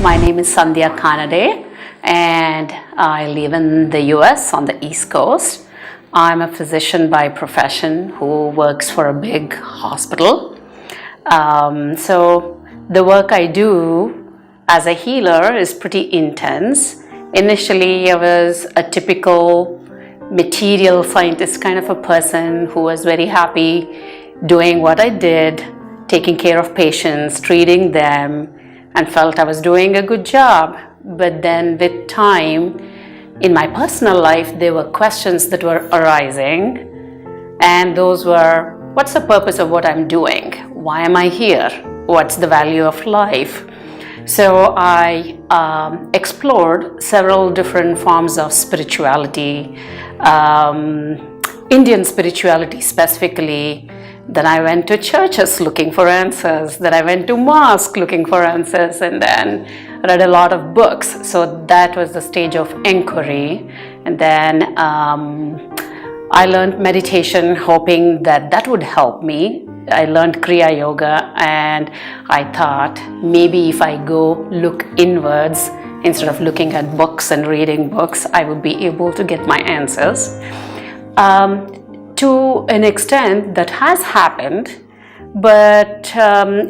My name is Sandhya Kanade and I live in the US on the East Coast. I'm a physician by profession who works for a big hospital. So the work I do as a healer is pretty intense. Initially, I was a typical material scientist kind of a person who was very happy doing what I did, taking care of patients, treating them, and felt I was doing a good job. But then with time, in my personal life, there were questions that were arising, and those were, what's the purpose of what I'm doing? Why am I here? What's the value of life? So I explored several different forms of spirituality, Indian spirituality specifically. Then I went to churches looking for answers. Then I went to mosque looking for answers, and then read a lot of books. So that was the stage of inquiry. And then I learned meditation, hoping that that would help me. I learned Kriya Yoga, and I thought maybe if I go look inwards instead of looking at books and reading books, I would be able to get my answers. To an extent, that has happened, but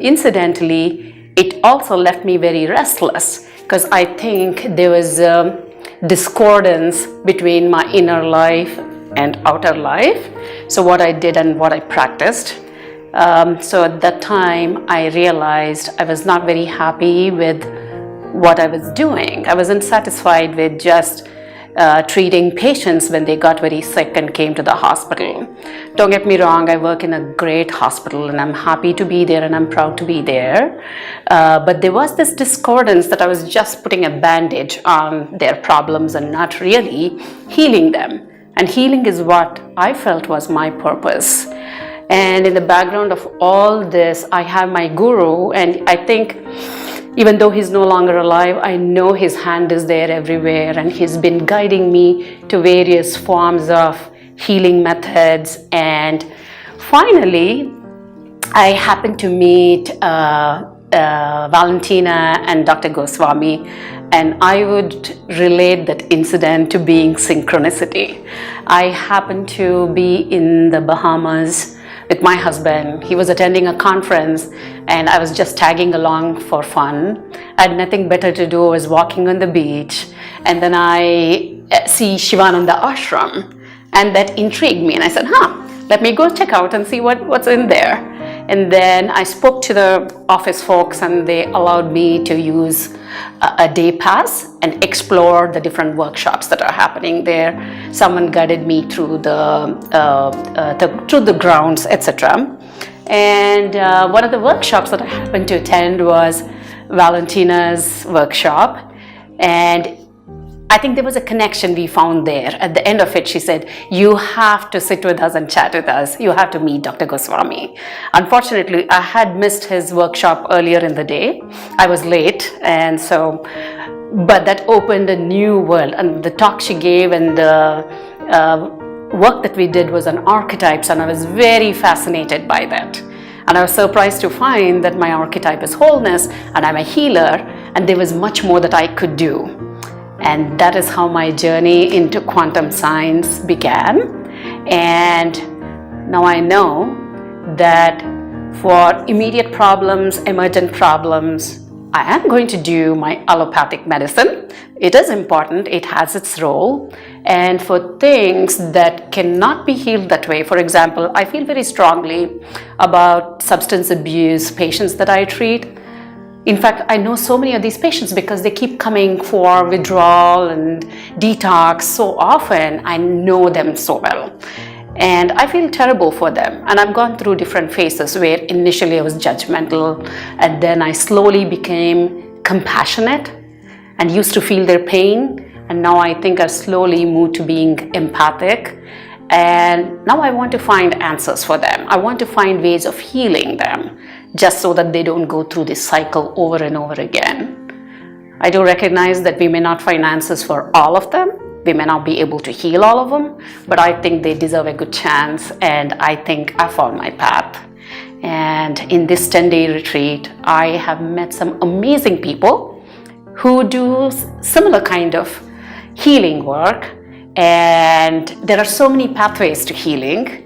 incidentally, it also left me very restless because I think there was a discordance between my inner life and outer life. So what I did and what I practiced. So at that time, I realized I was not very happy with what I was doing. I wasn't satisfied with just treating patients when they got very sick and came to the hospital. Don't get me wrong, I work in a great hospital and I'm happy to be there and I'm proud to be there. But there was this discordance that I was just putting a bandage on their problems and not really healing them. And healing is what I felt was my purpose. And in the background of all this, I have my guru, and I think even though he's no longer alive, I know his hand is there everywhere, and he's been guiding me to various forms of healing methods. And finally, I happened to meet Valentina and Dr. Goswami, and I would relate that incident to being synchronicity. I happened to be in the Bahamas with my husband. He was attending a conference and I was just tagging along for fun. I had nothing better to do. I was walking on the beach, and then I see Shivananda Ashram, and that intrigued me, and I said, let me go check out and see what's in there. And then I spoke to the office folks, and they allowed me to use a day pass and explore the different workshops that are happening there. Someone guided me through the grounds, etc. And one of the workshops that I happened to attend was Valentina's workshop, and I think there was a connection we found there. At the end of it, she said, you have to sit with us and chat with us. You have to meet Dr. Goswami. Unfortunately, I had missed his workshop earlier in the day. I was late, and so, but that opened a new world. And the talk she gave and the work that we did was on archetypes, and I was very fascinated by that. And I was surprised to find that my archetype is wholeness, and I'm a healer, and there was much more that I could do. And that is how my journey into quantum science began. And now I know that for immediate problems, emergent problems, I am going to do my allopathic medicine. It is important, it has its role. And for things that cannot be healed that way, for example, I feel very strongly about substance abuse patients that I treat. In fact, I know so many of these patients because they keep coming for withdrawal and detox so often. I know them so well. And I feel terrible for them. And I've gone through different phases where initially I was judgmental, and then I slowly became compassionate and used to feel their pain. And now I think I've slowly moved to being empathic. And now I want to find answers for them. I want to find ways of healing them, just so that they don't go through this cycle over and over again. I do recognize that we may not find answers for all of them. We may not be able to heal all of them, but I think they deserve a good chance, and I think I found my path. And in this 10-day retreat, I have met some amazing people who do similar kind of healing work, and there are so many pathways to healing,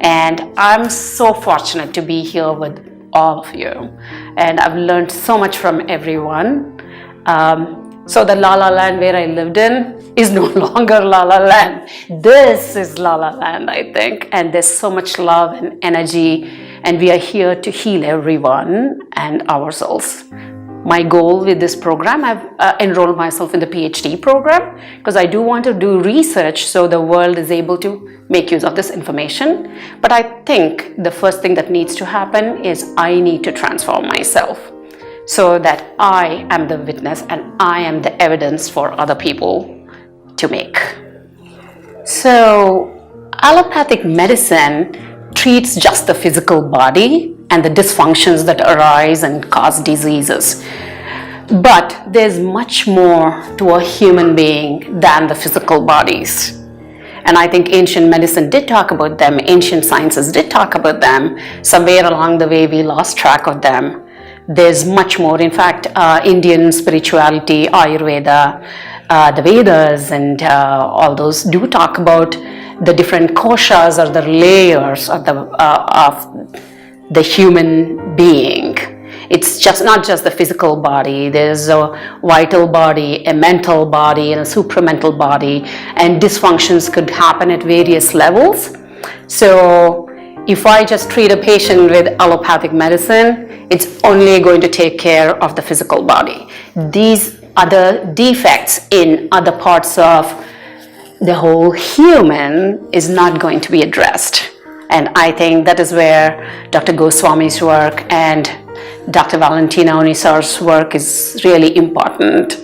and I'm so fortunate to be here with all of you, and I've learned so much from everyone. So the La La Land where I lived in is no longer La La Land. This is La La Land, I think, and there's so much love and energy, and we are here to heal everyone and ourselves. My goal with this program, I've enrolled myself in the PhD program because I do want to do research so the world is able to make use of this information. But I think the first thing that needs to happen is I need to transform myself so that I am the witness and I am the evidence for other people to make. So allopathic medicine treats just the physical body and the dysfunctions that arise and cause diseases. But there's much more to a human being than the physical bodies. And I think ancient medicine did talk about them, ancient sciences did talk about them. Somewhere along the way we lost track of them. There's much more. In fact, Indian spirituality, Ayurveda, the Vedas and all those do talk about the different koshas or the layers of the human being. It's just not just the physical body. There's a vital body, a mental body, and a supramental body, and dysfunctions could happen at various levels. So if I just treat a patient with allopathic medicine, it's only going to take care of the physical body. These other defects in other parts of the whole human is not going to be addressed. And I think that is where Dr. Goswami's work and Dr. Valentina Onisar's work is really important.